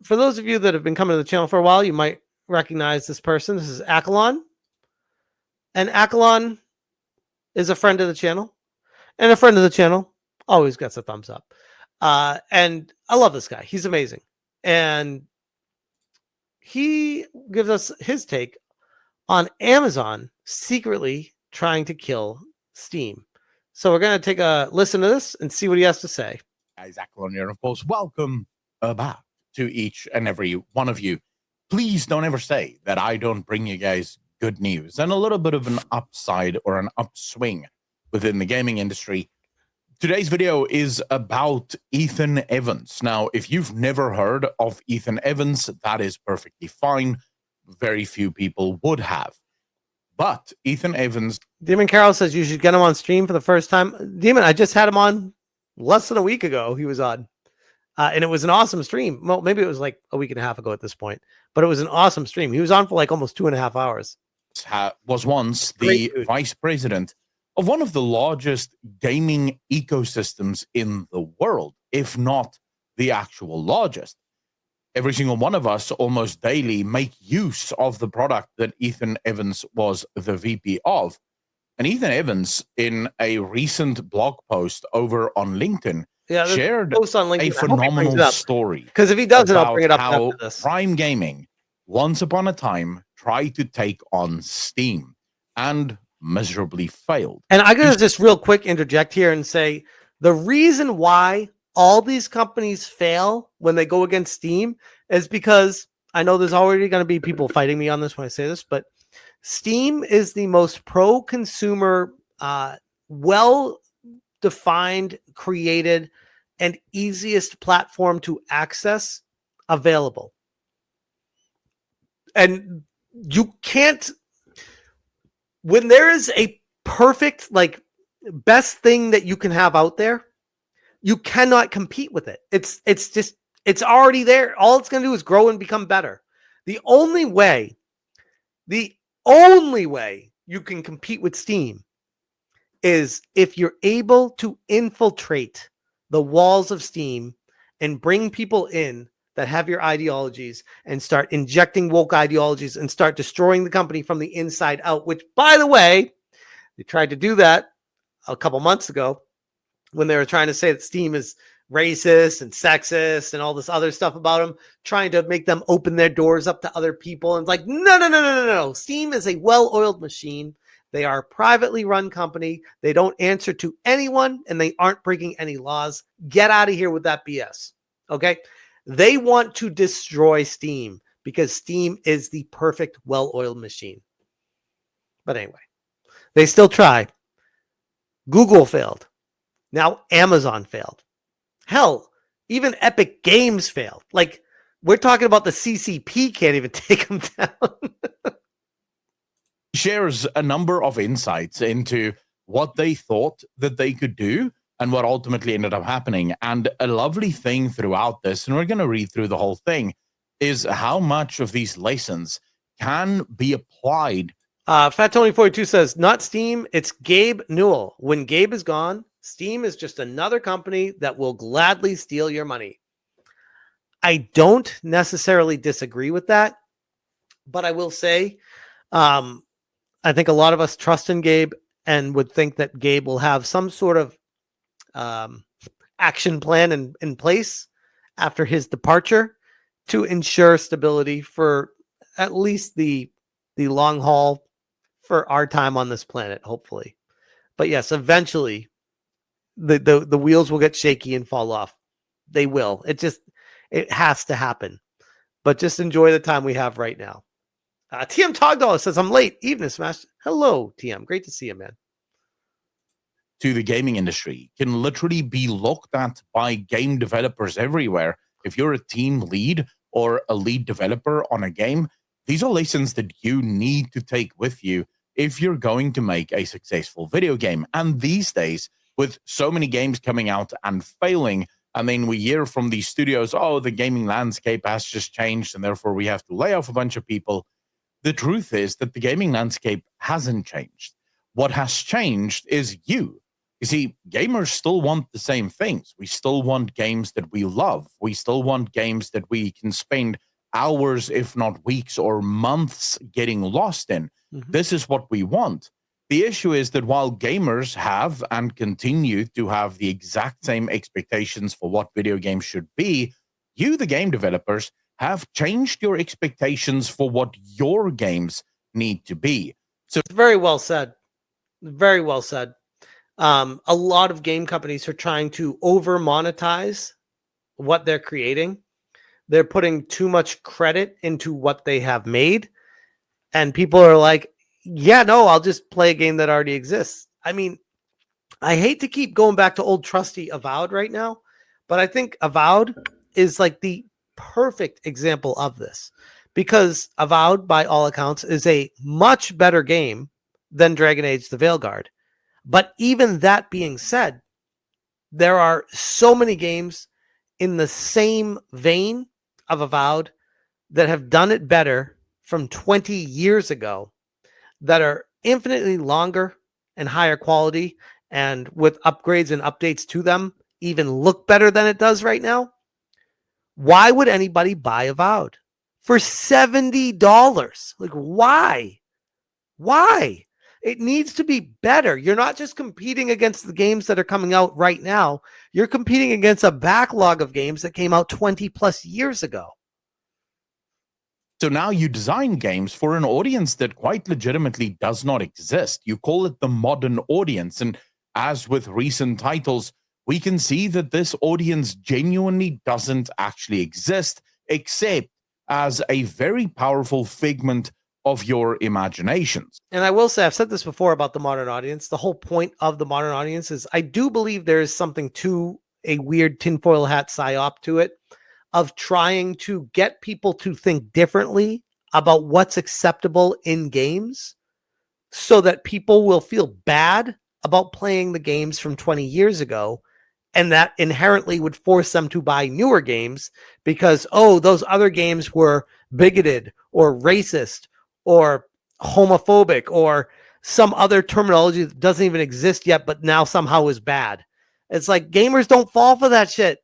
for those of you that have been coming to the channel for a while, you might recognize this person. This is Akalon. And Akalon is a friend of the channel. And a friend of the channel always gets a thumbs up. And I love this guy. He's amazing. And he gives us his take on Amazon secretly trying to kill Steam. So we're going to take a listen to this and see what he has to say. Isaac Lonier, of course, welcome back to each and every one of you. Please don't ever say that I don't bring you guys good news and a little bit of an upside or an upswing within the gaming industry. Today's video is about Ethan Evans. Now, if you've never heard of Ethan Evans, that is perfectly fine. Very few people would have. But Ethan Evans... Demon Carroll says you should get him on stream for the first time. Demon, I just had him on less than a week ago. He was on. And it was an awesome stream. Well, maybe it was like a week and a half ago at this point. But it was an awesome stream. He was on for like almost 2.5 hours. Was once the vice president of one of the largest gaming ecosystems in the world, if not the actual largest. Every single one of us almost daily make use of the product that Ethan Evans was the VP of. And Ethan Evans, in a recent blog post over on LinkedIn, shared a phenomenal story. Because if he doesn't, I'll bring it up how after this. Prime Gaming, once upon a time, tried to take on Steam and miserably failed. And I gotta just real quick interject here and say the reason why all these companies fail when they go against Steam is because I know there's already going to be people fighting me on this when I say this, but Steam is the most pro-consumer, well-defined, created, and easiest platform to access available. And you can't, when there is a perfect, like, best thing that you can have out there, you cannot compete with it. It's already there. All it's going to do is grow and become better. The only way you can compete with Steam is if you're able to infiltrate the walls of Steam and bring people in that have your ideologies and start injecting woke ideologies and start destroying the company from the inside out, which, by the way, they tried to do that a couple months ago when they were trying to say that Steam is racist and sexist and all this other stuff about them, trying to make them open their doors up to other people. And it's like, no. Steam is a well-oiled machine. They are a privately run company. They don't answer to anyone, and they aren't breaking any laws. Get out of here with that BS. Okay? They want to destroy Steam because Steam is the perfect, well-oiled machine. But anyway, they still try. Google failed. Now Amazon failed. Hell, even Epic Games failed. Like, we're talking about the CCP can't even take them down. Shares a number of insights into what they thought that they could do and what ultimately ended up happening. And a lovely thing throughout this, and we're going to read through the whole thing, is how much of these lessons can be applied. Fat Tony 42 says, not Steam, it's Gabe Newell. When Gabe is gone, Steam is just another company that will gladly steal your money. I don't necessarily disagree with that, but I will say, I think a lot of us trust in Gabe and would think that Gabe will have some sort of action plan in place after his departure to ensure stability for at least the long haul for our time on this planet, hopefully. But yes, eventually the wheels will get shaky and fall off. They will. It has to happen. But just enjoy the time we have right now. TM Togdollar says, I'm late. Evening, Smash. Hello, TM. Great to see you, man. To the gaming industry can literally be looked at by game developers everywhere. If you're a team lead or a lead developer on a game, these are lessons that you need to take with you if you're going to make a successful video game. And these days, with so many games coming out and failing, I mean, we hear from these studios, oh, the gaming landscape has just changed and therefore we have to lay off a bunch of people. The truth is that the gaming landscape hasn't changed. What has changed is you. You see, gamers still want the same things. We still want games that we love. We still want games that we can spend hours, if not weeks or months, getting lost in. This is what we want. The issue is that while gamers have and continue to have the exact same expectations for what video games should be, you, the game developers, have changed your expectations for what your games need to be. So, Very well said. Very well said. A lot of game companies are trying to over monetize what they're creating. They're putting too much credit into what they have made. And people are like, yeah, no, I'll just play a game that already exists. I mean, I hate to keep going back to old trusty Avowed right now, but I think Avowed is like the perfect example of this, because Avowed, by all accounts, is a much better game than Dragon Age the Veilguard. But even that being said, there are so many games in the same vein of Avowed that have done it better from 20 years ago, that are infinitely longer and higher quality, and with upgrades and updates to them, even look better than it does right now. Why would anybody buy Avowed for $70? Like, why? Why? It needs to be better. You're not just competing against the games that are coming out right now. You're competing against a backlog of games that came out 20 plus years ago. So now you design games for an audience that quite legitimately does not exist. You call it the modern audience. And as with recent titles, we can see that this audience genuinely doesn't actually exist, except as a very powerful figment of your imaginations. And I will say, I've said this before about the modern audience. The whole point of the modern audience is, I do believe there is something to a weird tinfoil hat psyop to it, of trying to get people to think differently about what's acceptable in games, so that people will feel bad about playing the games from 20 years ago. And that inherently would force them to buy newer games because, oh, those other games were bigoted or racist or homophobic or some other terminology that doesn't even exist yet, but now somehow is bad. It's like, gamers don't fall for that shit.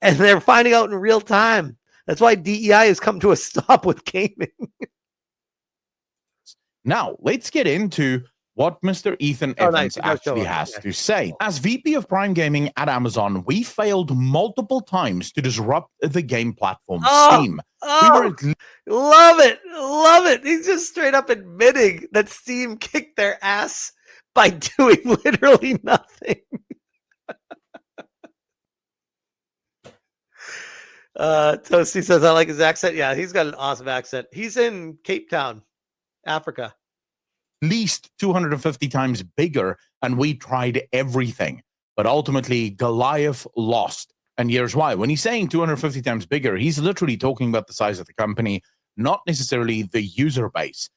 And they're finding out in real time. That's why DEI has come to a stop with gaming. Now, let's get into what Mr. Ethan Evans actually has to say. As VP of Prime Gaming at Amazon, we failed multiple times to disrupt the game platform Steam. Love it. Love it. He's just straight up admitting that Steam kicked their ass by doing literally nothing. Toasty says, I like his accent. Yeah, he's got an awesome accent. He's in Cape Town, Africa. At least 250 times bigger, and we tried everything. But ultimately, Goliath lost. And here's why. When he's saying 250 times bigger, he's literally talking about the size of the company, not necessarily the user base.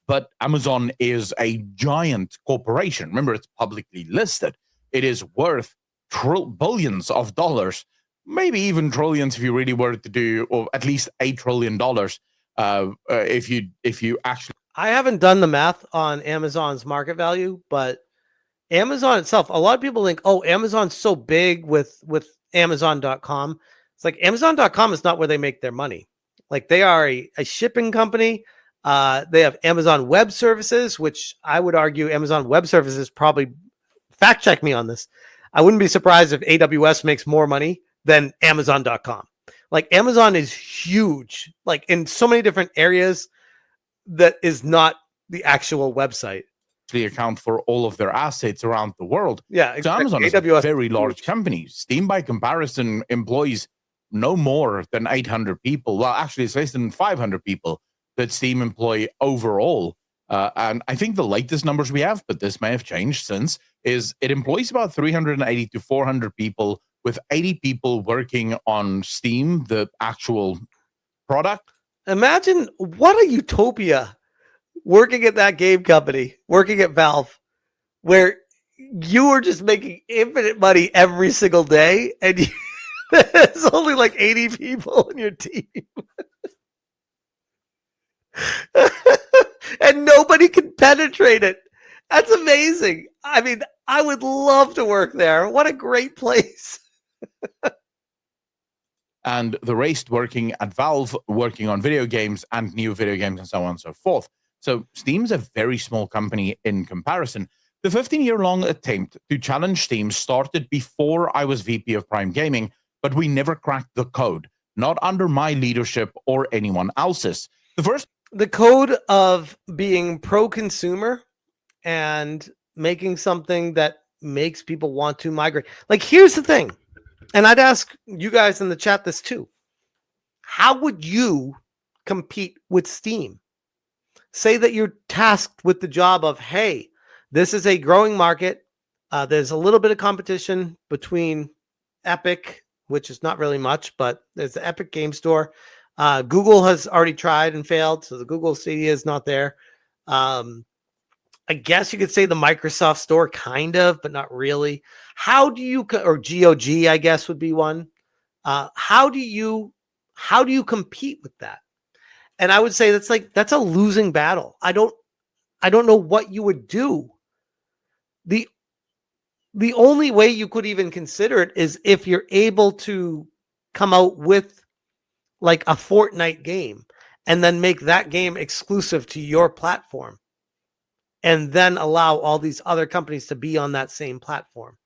But Amazon is a giant corporation. Remember, it's publicly listed. It is worth billions of dollars, maybe even trillions if you really were to do, or at least $8 trillion if you actually. I haven't done the math on Amazon's market value, but Amazon itself, a lot of people think, oh, Amazon's so big with Amazon.com. It's like, Amazon.com is not where they make their money. Like, they are a shipping company. They have Amazon Web Services, which I would argue Amazon Web Services probably, fact check me on this, I wouldn't be surprised if AWS makes more money than Amazon.com. Like, Amazon is huge, like in so many different areas that is not the actual website. Account for all of their assets around the world. Yeah, exactly. So Amazon is a very large company. Steam, by comparison, employs no more than 800 people. Well, actually, it's less than 500 people that Steam employ overall. And I think the latest numbers we have, but this may have changed since, is it employs about 380 to 400 people, with 80 people working on Steam, the actual product. Imagine what a utopia working at that game company, working at Valve, where you were just making infinite money every single day, and there's only like 80 people in your team. And nobody can penetrate it. That's amazing. I mean, I would love to work there. What a great place. And the rest working at Valve, working on video games and new video games and so on and so forth. So Steam's a very small company in comparison. The 15-year-long attempt to challenge Steam started before I was VP of Prime Gaming, but we never cracked the code, not under my leadership or anyone else's. The code of being pro-consumer and making something that makes people want to migrate. Like, here's the thing, and I'd ask you guys in the chat this too. How would you compete with Steam? Say that you're tasked with the job of, hey, this is a growing market. There's a little bit of competition between Epic, which is not really much, but there's the Epic Game Store. Google has already tried and failed, so the Google Stadia is not there. I guess you could say the Microsoft Store, kind of, but not really. How do you, or GOG, I guess, would be one. How do you compete with that? And I would say that's a losing battle. I don't know what you would do. The only way you could even consider it is if you're able to come out with like a Fortnite game and then make that game exclusive to your platform and then allow all these other companies to be on that same platform.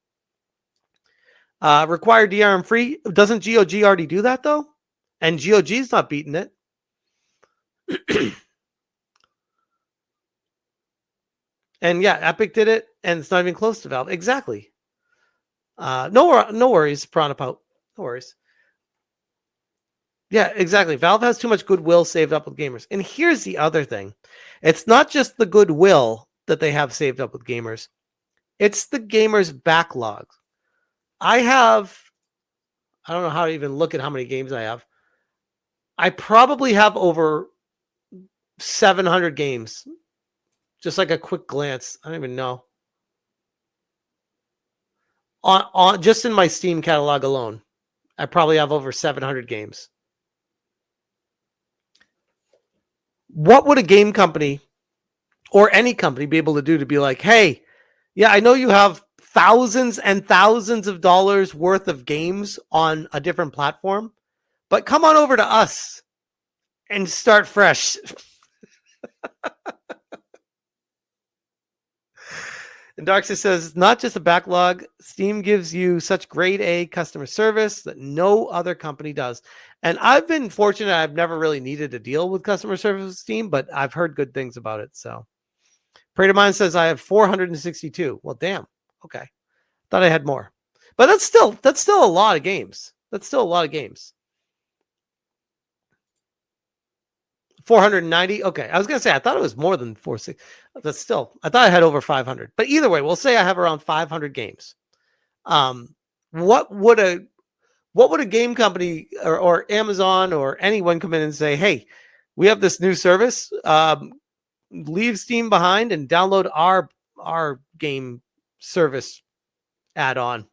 Require DRM free. Doesn't GOG already do that though? And GOG's not beating it. And yeah, Epic did it, and it's not even close to Valve. Exactly. No worries, Pronapot. No worries. Yeah, exactly. Valve has too much goodwill saved up with gamers. And here's the other thing. It's not just the goodwill that they have saved up with gamers. It's the gamers' backlog. I don't know how to even look at how many games I have. I probably have over 700 games. Just like a quick glance. I don't even know. On just in my Steam catalog alone, I probably have over 700 games. What would a game company or any company be able to do to be like, hey, yeah, I know you have thousands and thousands of dollars worth of games on a different platform, but come on over to us and start fresh. And Darksis says, it's not just a backlog. Steam gives you such grade A customer service that no other company does. And I've been fortunate. I've never really needed to deal with customer service with Steam, but I've heard good things about it. So Prater Mine says, I have 462. Well, damn. Okay. Thought I had more. But that's still a lot of games. That's still a lot of games. 490. Okay. I was going to say, I thought it was more than 460. That's still, I thought I had over 500. But either way, we'll say I have around 500 games. What would a game company or Amazon or anyone come in and say, hey, we have this new service. Leave Steam behind and download our game service add-on.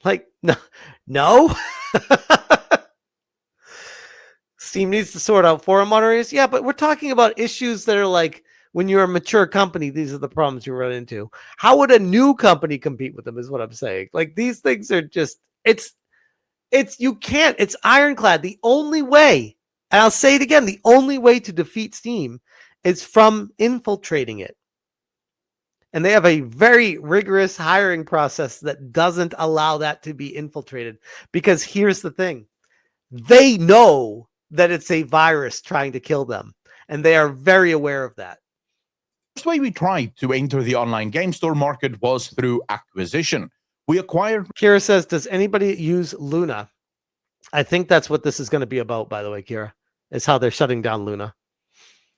Like, no. Steam needs to sort out forum moderators. Yeah, but we're talking about issues that are like, when you're a mature company, these are the problems you run into. How would a new company compete with them is what I'm saying. Like, these things are just, you can't, it's ironclad. The only way, and I'll say it again, the only way to defeat Steam is from infiltrating it. And they have a very rigorous hiring process that doesn't allow that to be infiltrated. Because here's the thing. They know that it's a virus trying to kill them. And they are very aware of that. The first way we tried to enter the online game store market was through acquisition. We acquired... Kira says, does anybody use Luna? I think that's what this is going to be about, by the way, Kira, is how they're shutting down Luna.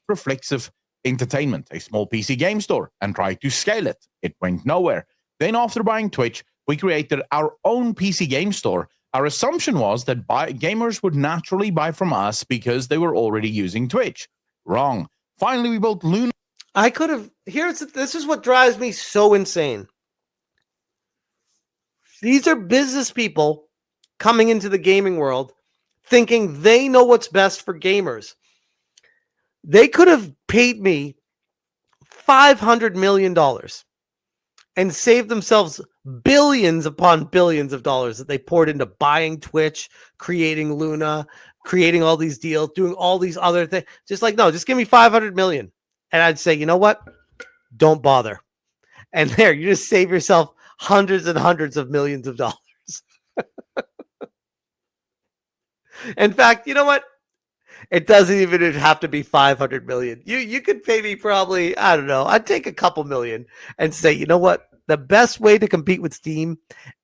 Reflexive Entertainment, a small PC game store, and tried to scale it. It went nowhere. Then after buying Twitch, we created our own PC game store. Our assumption was that gamers would naturally buy from us because they were already using Twitch. Wrong. Finally, we built Luna. This is what drives me so insane. These are business people coming into the gaming world thinking they know what's best for gamers. They could have paid me $500 million and saved themselves billions upon billions of dollars that they poured into buying Twitch, creating Luna, creating all these deals, doing all these other things. Just like, no, just give me 500 million. And I'd say, you know what? Don't bother. And there, you just save yourself hundreds and hundreds of millions of dollars. In fact, you know what? It doesn't even have to be 500 million. You could pay me probably, I don't know, I'd take a couple million and say, you know what? The best way to compete with Steam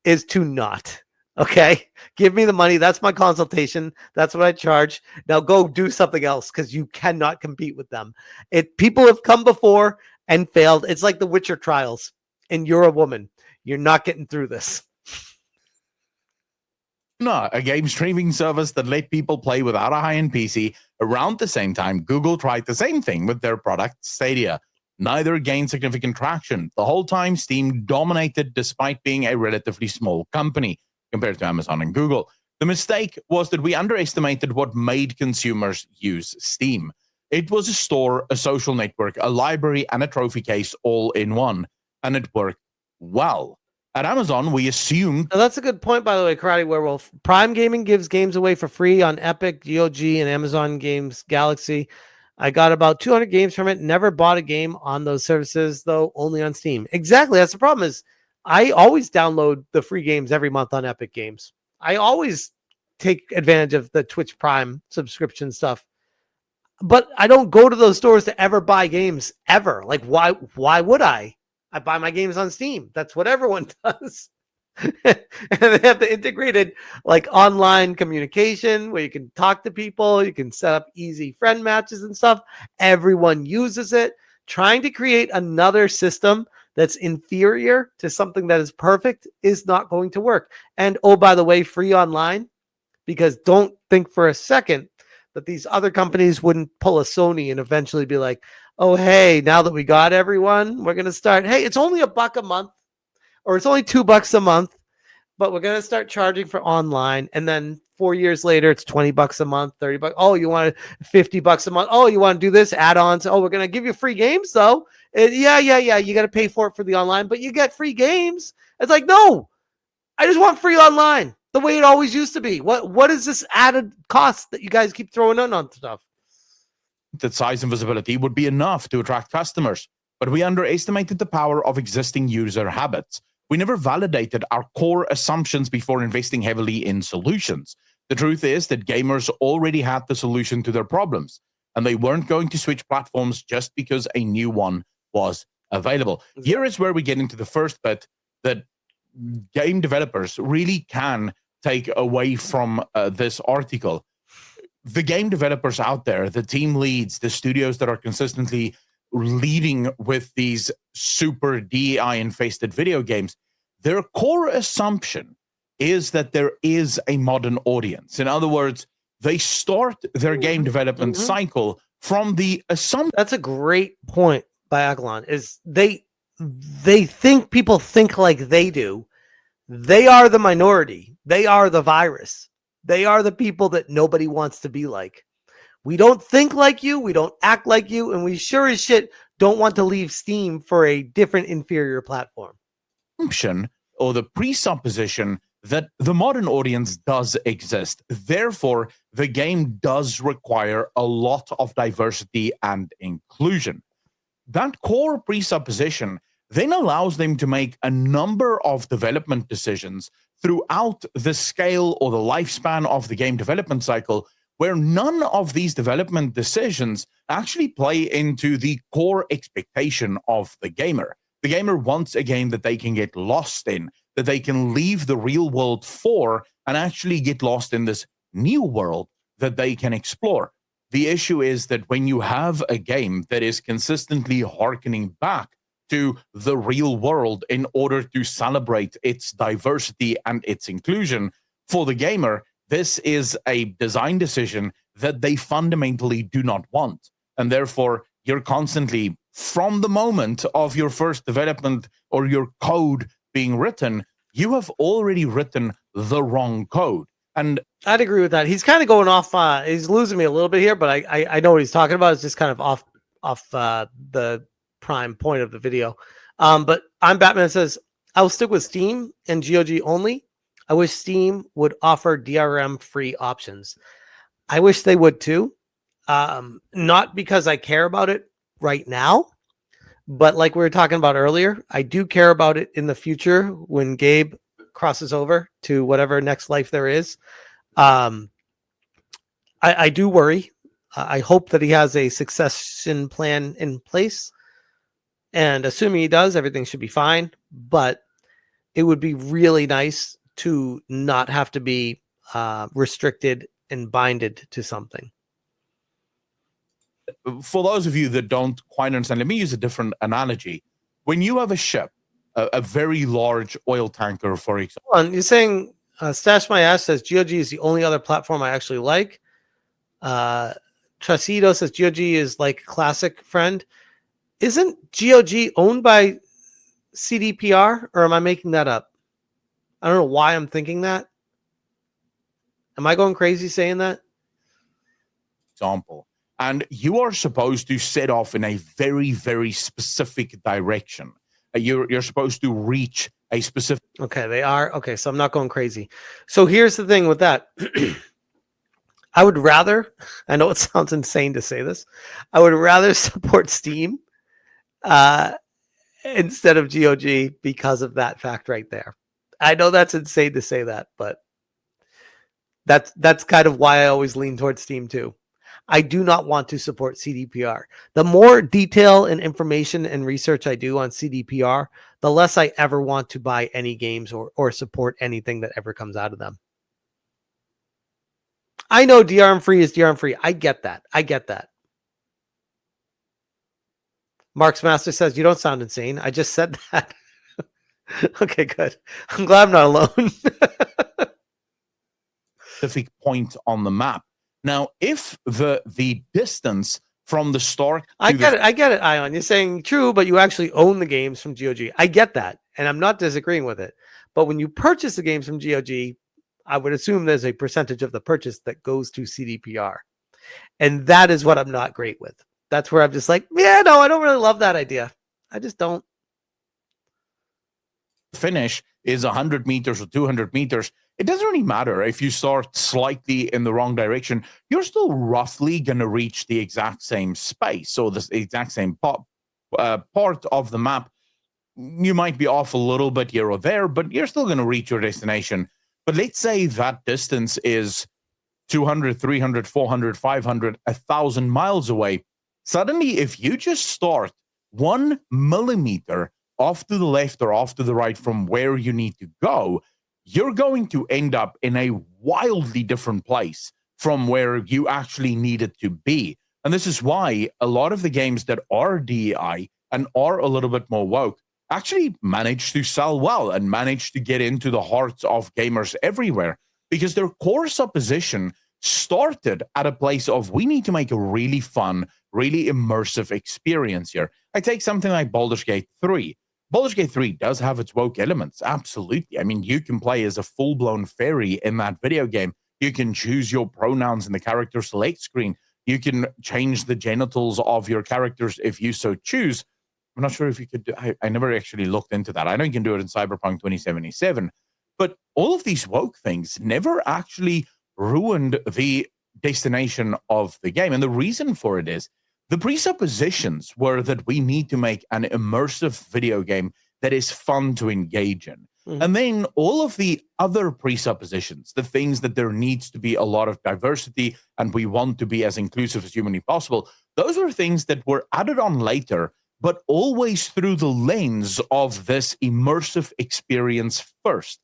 is to not. Okay? Give me the money. That's my consultation. That's what I charge. Now go do something else because you cannot compete with them. People have come before and failed. It's like the Witcher trials, and you're a woman. You're not getting through this. No, a game streaming service that let people play without a high-end PC. Around the same time, Google tried the same thing with their product, Stadia. Neither gained significant traction. The whole time, Steam dominated despite being a relatively small company compared to Amazon and Google. The mistake was that we underestimated what made consumers use Steam. It was a store, a social network, a library, and a trophy case all in one. And it worked well. At Amazon, we assumed... Now, that's a good point, by the way, Karate Werewolf. Prime Gaming gives games away for free on Epic, GOG, and Amazon Games Galaxy. I got about 200 games from it. Never bought a game on those services, though, only on Steam. Exactly. That's the problem is I always download the free games every month on Epic Games. I always take advantage of the Twitch Prime subscription stuff. But I don't go to those stores to ever buy games, ever. Like, why would I? I buy my games on Steam. That's what everyone does. And they have the integrated like online communication where you can talk to people, you can set up easy friend matches and stuff. Everyone uses it. Trying to create another system that's inferior to something that is perfect is not going to work. And oh, by the way, free online, because don't think for a second that these other companies wouldn't pull a Sony and eventually be like, oh, hey, now that we got everyone, we're going to start. Hey, it's only $1 a month or it's only $2 a month, but we're going to start charging for online. And then 4 years later, it's $20 a month, $30. Oh, you want $50 a month. Oh, you want to do this add-ons. Oh, we're going to give you free games though. Yeah. You got to pay for it for the online, but you get free games. It's like, no, I just want free online the way it always used to be. What is this added cost that you guys keep throwing in on stuff? That size and visibility would be enough to attract customers, but we underestimated the power of existing user habits. We never validated our core assumptions before investing heavily in solutions. The truth is that gamers already had the solution to their problems, and they weren't going to switch platforms just because a new one was available. Here is where we get into the first bit that game developers really can take away from this article. The game developers out there, the team leads, the studios that are consistently leading with these super DEI-infested video games, their core assumption is that there is a modern audience. In other words, they start their game development cycle from the assumption. That's a great point by Agalon, is they think people think like they do. They are the minority. They are the virus. They are the people that nobody wants to be like. We don't think like you. We don't act like you. And we sure as shit don't want to leave Steam for a different inferior platform. Or the presupposition that the modern audience does exist. Therefore, the game does require a lot of diversity and inclusion. That core presupposition then allows them to make a number of development decisions throughout the scale or the lifespan of the game development cycle, where none of these development decisions actually play into the core expectation of the gamer. The gamer wants a game that they can get lost in, that they can leave the real world for and actually get lost in this new world that they can explore. The issue is that when you have a game that is consistently harkening back to the real world in order to celebrate its diversity and its inclusion, for the gamer, this is a design decision that they fundamentally do not want. And therefore, you're constantly, from the moment of your first development or your code being written, you have already written the wrong code. And I'd agree with that. He's kind of going off. He's losing me a little bit here, but I know what he's talking about. It's just kind of off the prime point of the video. But I'm Batman says, I will stick with Steam and GOG only. I wish Steam would offer DRM free options. I wish they would too. Not because I care about it right now, but like we were talking about earlier, I do care about it in the future when Gabe crosses over to whatever next life there is. I do worry. I hope that he has a succession plan in place. And assuming he does, everything should be fine. But it would be really nice to not have to be restricted and binded to something. For those of you that don't quite understand, let me use a different analogy. When you have a ship, a very large oil tanker, for example. Hold on, you're saying Stash My Ass says GOG is the only other platform I actually like. Trasido says GOG is like classic friend. Isn't GOG owned by CDPR, or am I making that up? I don't know why I'm thinking that. Am I going crazy saying that? Example. And you are supposed to set off in a very, very specific direction. You're supposed to reach a specific. Okay, they are. Okay, so I'm not going crazy. So here's the thing with that. I would rather, I know it sounds insane to say this, I would rather support Steam instead of GOG because of that fact right there. I know that's insane to say that, but that's kind of why I always lean towards Steam too. I do not want to support CDPR. The more detail and information and research I do on CDPR, the less I ever want to buy any games or support anything that ever comes out of them. I know DRM free is DRM free. I get that. Mark's Master says, you don't sound insane. I just said that. Okay, good. I'm glad I'm not alone. Specific point on the map. Now, if the distance from the start, I get it, Ion. You're saying true, but you actually own the games from GOG. I get that, and I'm not disagreeing with it. But when you purchase the games from GOG, I would assume there's a percentage of the purchase that goes to CDPR, and that is what I'm not great with. That's where I'm just like, yeah, no, I don't really love that idea. I just don't. Finish is 100 meters or 200 meters. It doesn't really matter if you start slightly in the wrong direction. You're still roughly going to reach the exact same space, or the exact same part of the map. You might be off a little bit here or there, but you're still going to reach your destination. But let's say that distance is 200, 300, 400, 500, 1,000 miles away. Suddenly, if you just start 1 millimeter off to the left or off to the right from where you need to go, you're going to end up in a wildly different place from where you actually needed to be. And this is why a lot of the games that are DEI and are a little bit more woke actually manage to sell well and manage to get into the hearts of gamers everywhere, because their core supposition started at a place of, we need to make a really fun, really immersive experience here. I take something like Baldur's Gate 3. Baldur's Gate 3 does have its woke elements, absolutely. I mean, you can play as a full-blown fairy in that video game. You can choose your pronouns in the character select screen. You can change the genitals of your characters if you so choose. I'm not sure if you could do, I never actually looked into that. I know you can do it in Cyberpunk 2077. But all of these woke things never actually ruined the destination of the game. And the reason for it is, the presuppositions were that we need to make an immersive video game that is fun to engage in. Mm-hmm. And then all of the other presuppositions, the things that there needs to be a lot of diversity and we want to be as inclusive as humanly possible, those were things that were added on later, but always through the lens of this immersive experience first.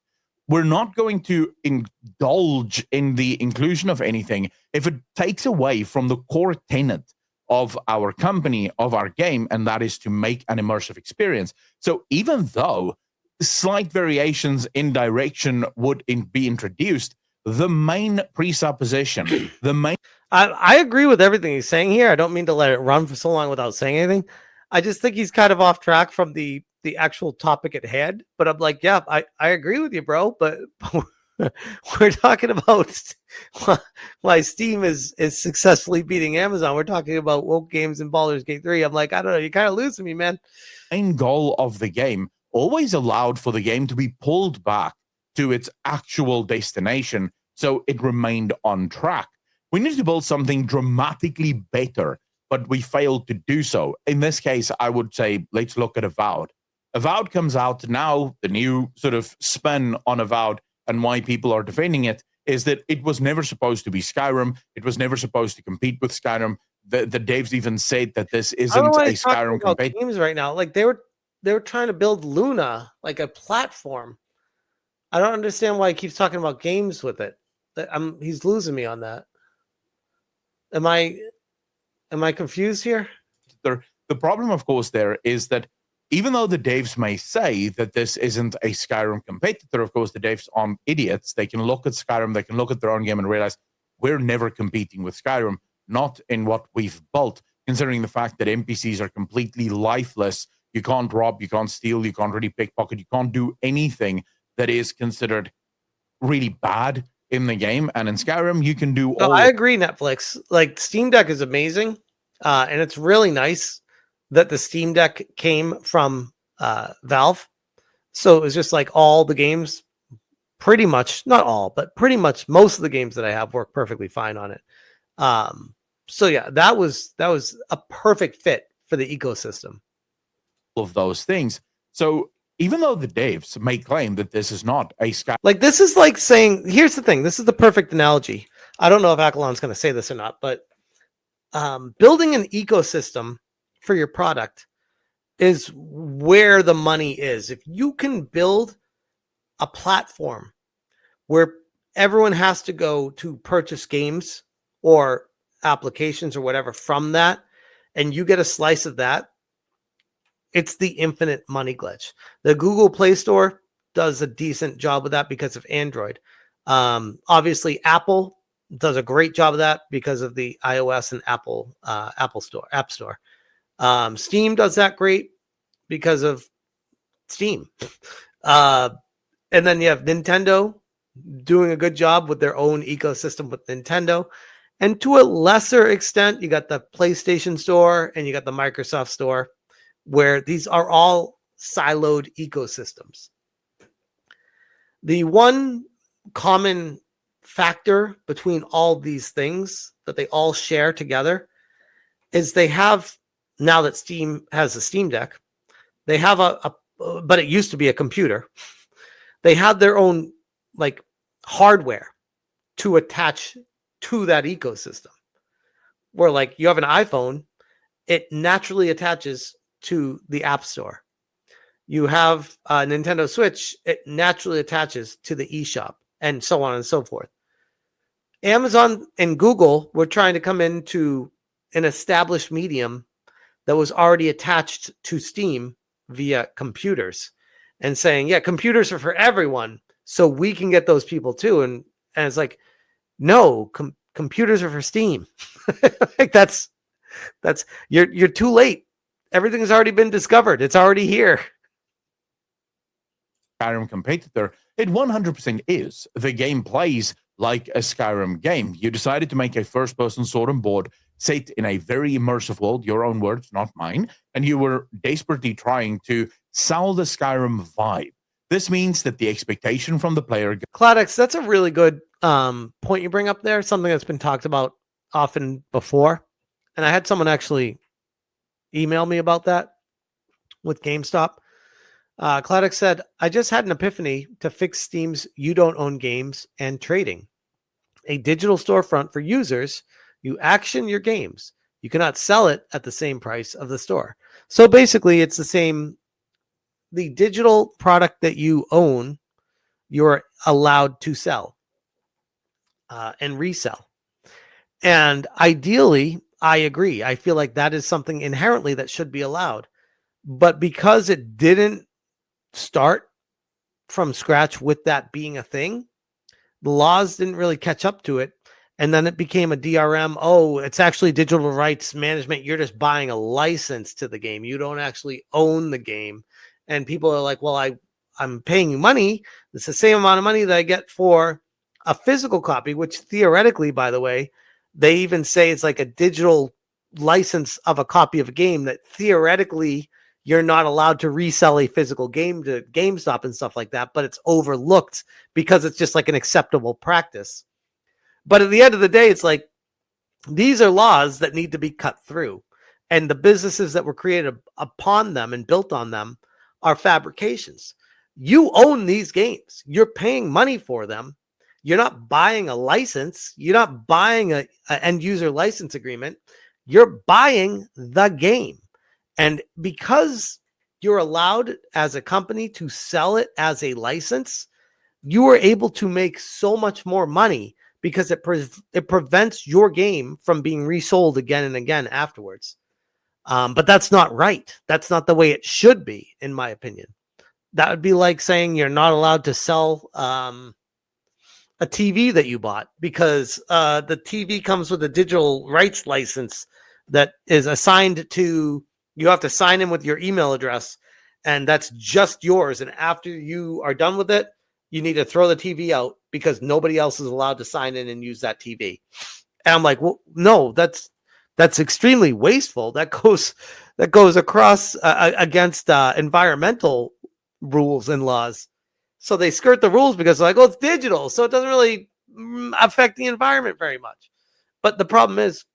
We're not going to indulge in the inclusion of anything if it takes away from the core tenet of our company, of our game, and that is to make an immersive experience. So even though slight variations in direction would be introduced, the main presupposition, I agree with everything he's saying here. I don't mean to let it run for so long without saying anything. I just think he's kind of off track from the actual topic at hand. But I'm like, yeah, I agree with you, bro. But We're talking about why Steam is successfully beating Amazon. We're talking about woke games and Baldur's Gate 3. I'm like, I don't know, you're kind of losing me, man. Main goal of the game always allowed for the game to be pulled back to its actual destination so it remained on track. We need to build something dramatically better, but we failed to do so. In this case, I would say, let's look at Avowed. Avowed comes out now, the new sort of spin on Avowed and why people are defending it is that it was never supposed to be Skyrim. It was never supposed to compete with Skyrim. The devs even said that this I don't isn't know why a he's talking Skyrim about competitor. games right now. Like they were trying to build Luna, like a platform. I don't understand why he keeps talking about games with it. He's losing me on that. Am I confused here? The problem, of course, there is that even though the devs may say that this isn't a Skyrim competitor, of course, the devs aren't idiots. They can look at Skyrim, they can look at their own game and realize we're never competing with Skyrim, not in what we've built, considering the fact that NPCs are completely lifeless. You can't rob, you can't steal, you can't really pickpocket, you can't do anything that is considered really bad in the game. And in Skyrim, you can do No, all. I agree, Netflix. Like Steam Deck is amazing. And it's really nice that the Steam Deck came from Valve. So it was just like all the games, pretty much, not all, but pretty much most of the games that I have work perfectly fine on it. So yeah, that was a perfect fit for the ecosystem. Of those things. So even though the devs may claim that this is not a Skyrim, Like this is like saying, here's the thing. This is the perfect analogy. I don't know if Akalon's going to say this or not, but building an ecosystem for your product is where the money is. If you can build a platform where everyone has to go to purchase games or applications or whatever from that, and you get a slice of that, it's the infinite money glitch. The Google Play Store does a decent job of that because of Android. Obviously, Apple does a great job of that because of the iOS and Apple App Store. Steam does that great because of Steam. And then you have Nintendo doing a good job with their own ecosystem with Nintendo. And to a lesser extent, you got the PlayStation Store and you got the Microsoft Store, where these are all siloed ecosystems. The one common factor between all these things that they all share together is they have, now that Steam has a Steam Deck, they have but it used to be a computer. They had their own like hardware to attach to that ecosystem. Where like you have an iPhone, it naturally attaches to the App Store. You have a Nintendo Switch, it naturally attaches to the eShop, and so on and so forth. Amazon and Google were trying to come into an established medium that was already attached to Steam via computers and saying, yeah, computers are for everyone, so we can get those people too. And it's like, no, computers are for Steam. Like that's you're too late. Everything's already been discovered. It's already here. Skyrim competitor, it 100% is. The game plays like a Skyrim game. You decided to make a first-person sword and board set in a very immersive world, your own words, not mine, and you were desperately trying to sell the Skyrim vibe. This means that the expectation from the player... Cladex, that's a really good point you bring up there, something that's been talked about often before. And I had someone actually email me about that with GameStop. Cladex said, I just had an epiphany to fix Steam's You Don't Own Games and Trading, a digital storefront for users. You action your games. You cannot sell it at the same price of the store. So basically, it's the same. The digital product that you own, you're allowed to sell and resell. And ideally, I agree. I feel like that is something inherently that should be allowed. But because it didn't start from scratch with that being a thing, the laws didn't really catch up to it. And then it became a DRM. Oh, it's actually digital rights management. You're just buying a license to the game. You don't actually own the game. And people are like, well, I'm paying you money. It's the same amount of money that I get for a physical copy, which theoretically, by the way, they even say it's like a digital license of a copy of a game that theoretically you're not allowed to resell a physical game to GameStop and stuff like that, but it's overlooked because it's just like an acceptable practice. But at the end of the day, it's like these are laws that need to be cut through. And the businesses that were created upon them and built on them are fabrications. You own these games. You're paying money for them. You're not buying a license. You're not buying an end user license agreement. You're buying the game. And because you're allowed as a company to sell it as a license, you are able to make so much more money because it prevents your game from being resold again and again afterwards. But that's not right. That's not the way it should be, in my opinion. That would be like saying you're not allowed to sell a TV that you bought because the TV comes with a digital rights license that is assigned to, you have to sign in with your email address, and that's just yours. And after you are done with it, you need to throw the TV out because nobody else is allowed to sign in and use that TV. And I'm like, well, no, that's extremely wasteful. That goes across against environmental rules and laws. So they skirt the rules because they're like, oh, it's digital, so it doesn't really affect the environment very much. But the problem is,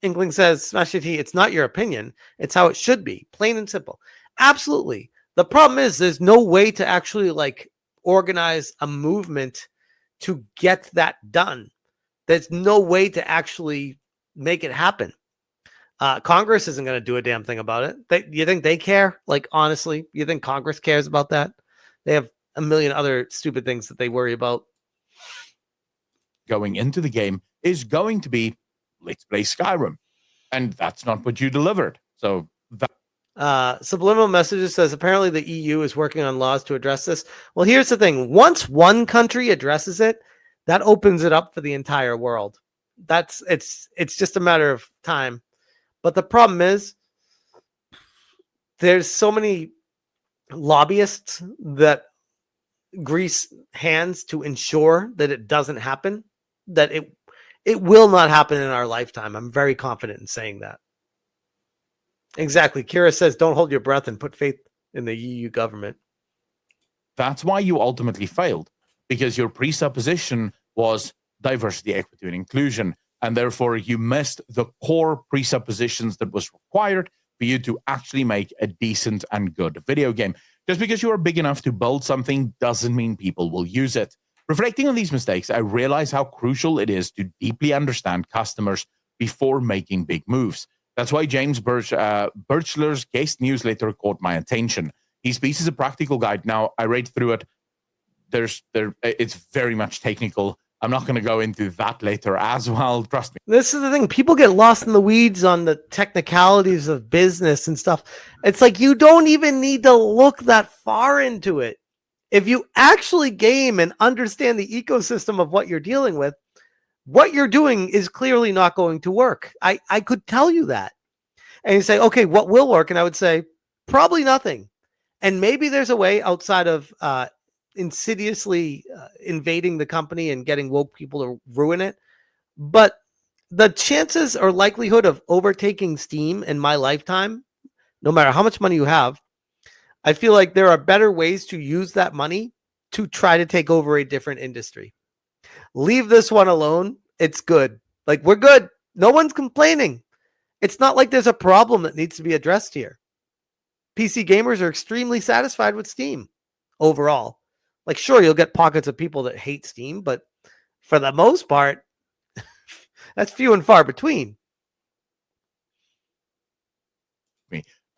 Inkling says, Smash T, it's not your opinion. It's how it should be, plain and simple. Absolutely. The problem is there's no way to actually like organize a movement to get that done. There's no way to actually make it happen. Congress isn't going to do a damn thing about it. You think they care? Like, honestly, you think Congress cares about that? They have a million other stupid things that they worry about. Going into the game is going to be, let's play Skyrim. And that's not what you delivered. So that Subliminal Messages says apparently the EU is working on laws to address this. Well, here's the thing. Once one country addresses it, that opens it up for the entire world. It's just a matter of time. But the problem is there's so many lobbyists that grease hands to ensure that it doesn't happen, that it will not happen in our lifetime. I'm very confident in saying that. Exactly. Kira says, don't hold your breath and put faith in the EU government. That's why you ultimately failed, because your presupposition was diversity, equity, and inclusion. And therefore, you missed the core presuppositions that was required for you to actually make a decent and good video game. Just because you are big enough to build something doesn't mean people will use it. Reflecting on these mistakes, I realize how crucial it is to deeply understand customers before making big moves. That's why James Birchler's guest newsletter caught my attention. His piece is a practical guide. Now, I read through it. It's very much technical. I'm not going to go into that later as well. Trust me. This is the thing. People get lost in the weeds on the technicalities of business and stuff. It's like you don't even need to look that far into it. If you actually game and understand the ecosystem of what you're dealing with, what you're doing is clearly not going to work. I could tell you that. And you say, okay, what will work? And I would say, probably nothing. And maybe there's a way outside of insidiously invading the company and getting woke people to ruin it. But the chances or likelihood of overtaking Steam in my lifetime, no matter how much money you have, I feel like there are better ways to use that money to try to take over a different industry. Leave this one alone. It's good. Like, we're good. No one's complaining. It's not like there's a problem that needs to be addressed here. PC gamers are extremely satisfied with Steam overall. Like, sure, you'll get pockets of people that hate Steam, but for the most part, that's few and far between.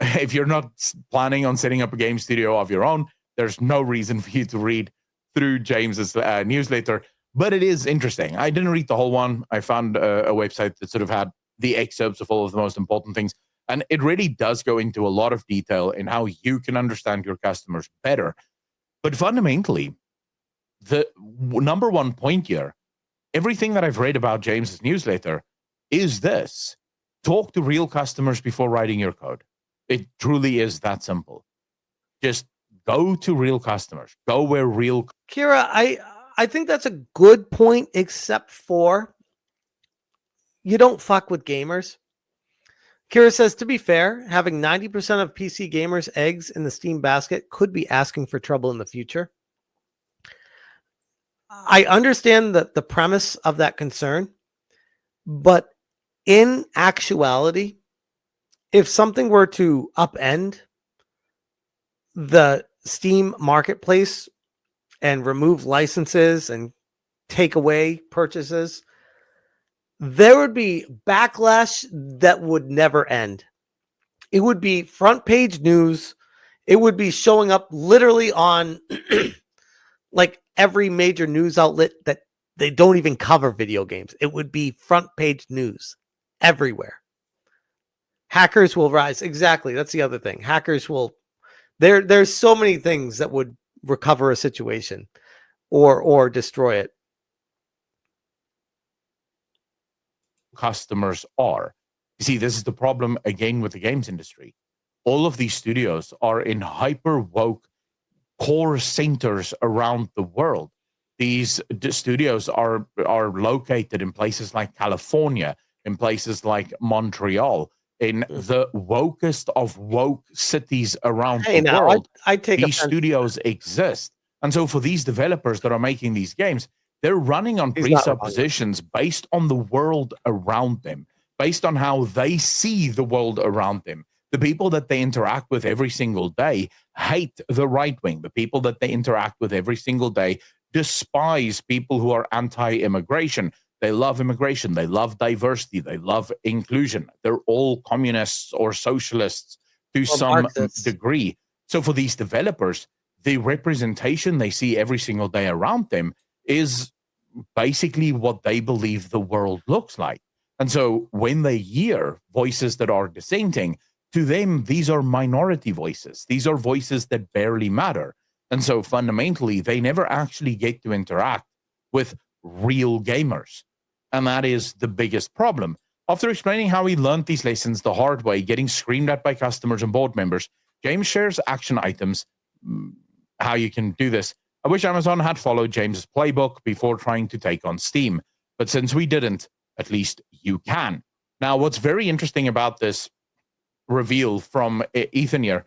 If you're not planning on setting up a game studio of your own, there's no reason for you to read through James's newsletter. But it is interesting. I didn't read the whole one. I found a website that sort of had the excerpts of all of the most important things. And it really does go into a lot of detail in how you can understand your customers better. But fundamentally, the number one point here, everything that I've read about James's newsletter is this: talk to real customers before writing your code. It truly is that simple. Just Go to real customers. Go where real. Kira, I think that's a good point, except for you don't fuck with gamers. Kira says, to be fair, having 90% of PC gamers' eggs in the Steam basket could be asking for trouble in the future. I understand the premise of that concern, but in actuality, if something were to upend the Steam marketplace and remove licenses and take away purchases, there would be backlash that would never end. It would be front page news. It would be showing up literally on like every major news outlet that they don't even cover video games. It would be front page news everywhere. Hackers will rise. Exactly. That's the other thing. Hackers will. There's so many things that would recover a situation or destroy it. Customers are. You see, this is the problem again with the games industry. All of these studios are in hyper woke core centers around the world. These studios are located in places like California, in places like Montreal, in the wokest of woke cities around the world. I take these studios exist. And so for these developers that are making these games, they're running on presuppositions based on the world around them, based on how they see the world around them. The people that they interact with every single day hate the right wing. The people that they interact with every single day despise people who are anti-immigration. They love immigration. They love diversity. They love inclusion. They're all communists or socialists to some degree. So for these developers, the representation they see every single day around them is basically what they believe the world looks like. And so when they hear voices that are dissenting, to them, these are minority voices. These are voices that barely matter. And so fundamentally, they never actually get to interact with real gamers. And that is the biggest problem. After explaining how he learned these lessons the hard way, getting screamed at by customers and board members, James shares action items, how you can do this. I wish Amazon had followed James's playbook before trying to take on Steam. But since we didn't, at least you can. Now, what's very interesting about this reveal from Ethan here,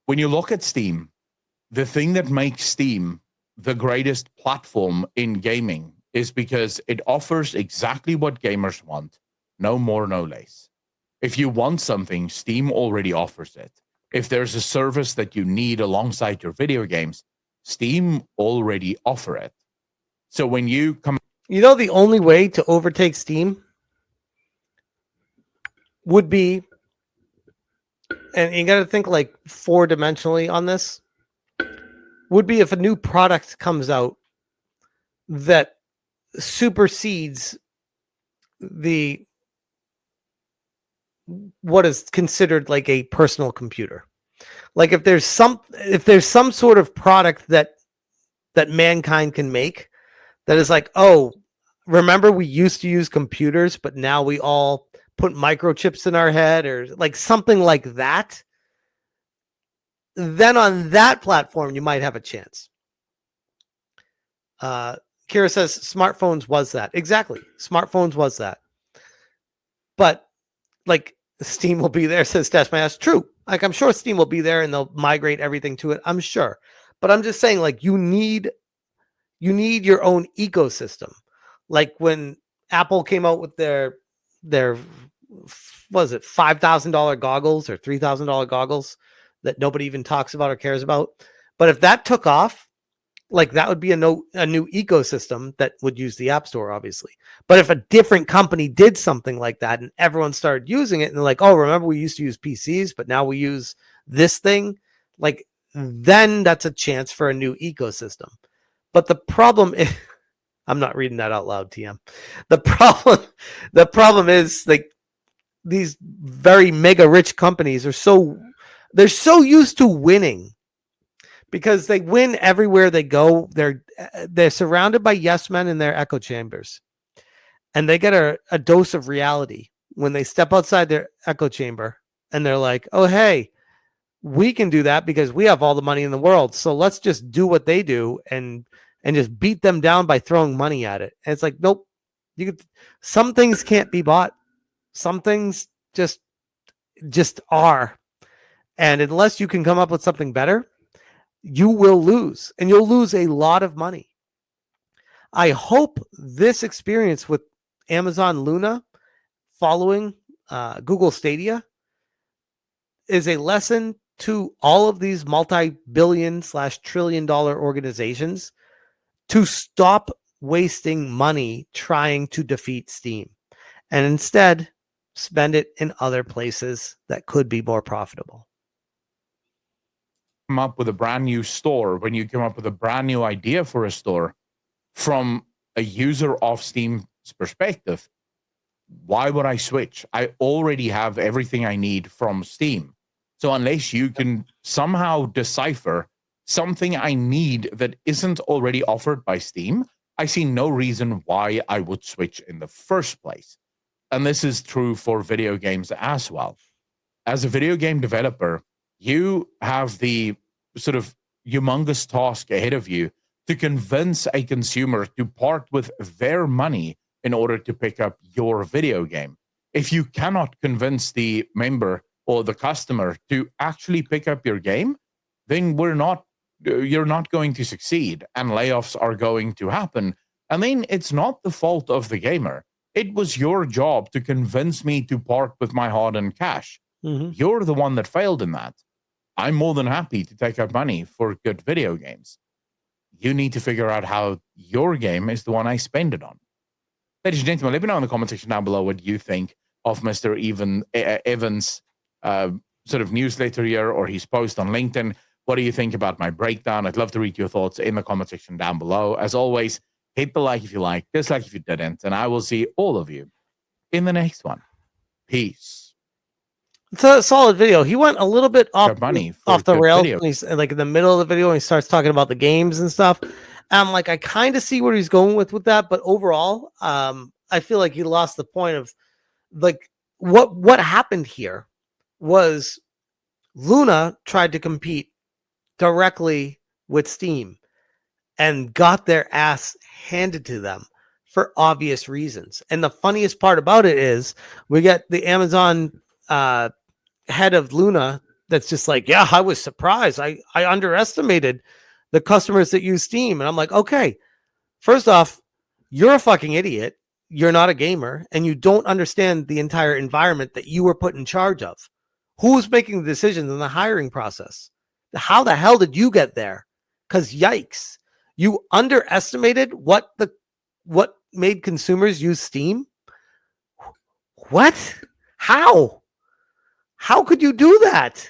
when you look at Steam, the thing that makes Steam the greatest platform in gaming is because it offers exactly what gamers want, no more, no less. If you want something, Steam already offers it. If there's a service that you need alongside your video games, Steam already offer it. So when you come... You know, the only way to overtake Steam would be, and you got to think like 4-dimensionally on this, would be if a new product comes out that supersedes what is considered like a personal computer. Like if there's some sort of product that mankind can make that is like, oh, remember we used to use computers, but now we all put microchips in our head, or like something like that, then on that platform you might have a chance. Kira says smartphones was that. Exactly. Smartphones was that. But like Steam will be there, says Stash My Ass. True. Like I'm sure Steam will be there and they'll migrate everything to it. I'm sure. But I'm just saying, like, you need your own ecosystem. Like when Apple came out with their was it $5,000 goggles or $3,000 goggles that nobody even talks about or cares about. But if that took off, like that would be a new ecosystem that would use the App Store, obviously. But if a different company did something like that and everyone started using it and they're like, oh, remember we used to use PCs, but now we use this thing, like then that's a chance for a new ecosystem. But the problem is, I'm not reading that out loud, TM. The problem is like these very mega rich companies they're so used to winning because they win everywhere they go. They're surrounded by yes men in their echo chambers, and they get a dose of reality when they step outside their echo chamber and they're like, oh, hey, we can do that because we have all the money in the world. So let's just do what they do and just beat them down by throwing money at it. And it's like, nope. Some things can't be bought. Some things just are. And unless you can come up with something better, you will lose, and you'll lose a lot of money. I hope this experience with Amazon Luna following Google Stadia is a lesson to all of these multi-billion/trillion-dollar organizations to stop wasting money trying to defeat Steam and instead spend it in other places that could be more profitable. Come up with a brand new store, when you come up with a brand new idea for a store from a user of Steam's perspective, why would I switch? I already have everything I need from Steam. So unless you can somehow decipher something I need that isn't already offered by Steam, I see no reason why I would switch in the first place. And this is true for video games as well. As a video game developer, you have the sort of humongous task ahead of you to convince a consumer to part with their money in order to pick up your video game. If you cannot convince the member or the customer to actually pick up your game, then you're not going to succeed, and layoffs are going to happen. And then it's not the fault of the gamer. It was your job to convince me to part with my hard-earned cash. Mm-hmm. You're the one that failed in that. I'm more than happy to take up money for good video games. You need to figure out how your game is the one I spend it on. Ladies and gentlemen, let me know in the comment section down below what you think of Mr. Evans' sort of newsletter here or his post on LinkedIn. What do you think about my breakdown? I'd love to read your thoughts in the comment section down below. As always, hit the like if you like, dislike if you didn't, and I will see all of you in the next one. Peace. It's a solid video. He went a little bit off the rails. He's like in the middle of the video and he starts talking about the games and stuff. Like I kind of see where he's going with that, but overall, I feel like he lost the point of like what happened here was Luna tried to compete directly with Steam and got their ass handed to them for obvious reasons. And the funniest part about it is we get the Amazon head of Luna that's just like, yeah, I was surprised. I underestimated the customers that use Steam. And I'm like, okay, first off, you're a fucking idiot. You're not a gamer and you don't understand the entire environment that you were put in charge of. Who's making the decisions in the hiring process? How the hell did you get there? Because yikes, you underestimated what made consumers use Steam. What? How could you do that?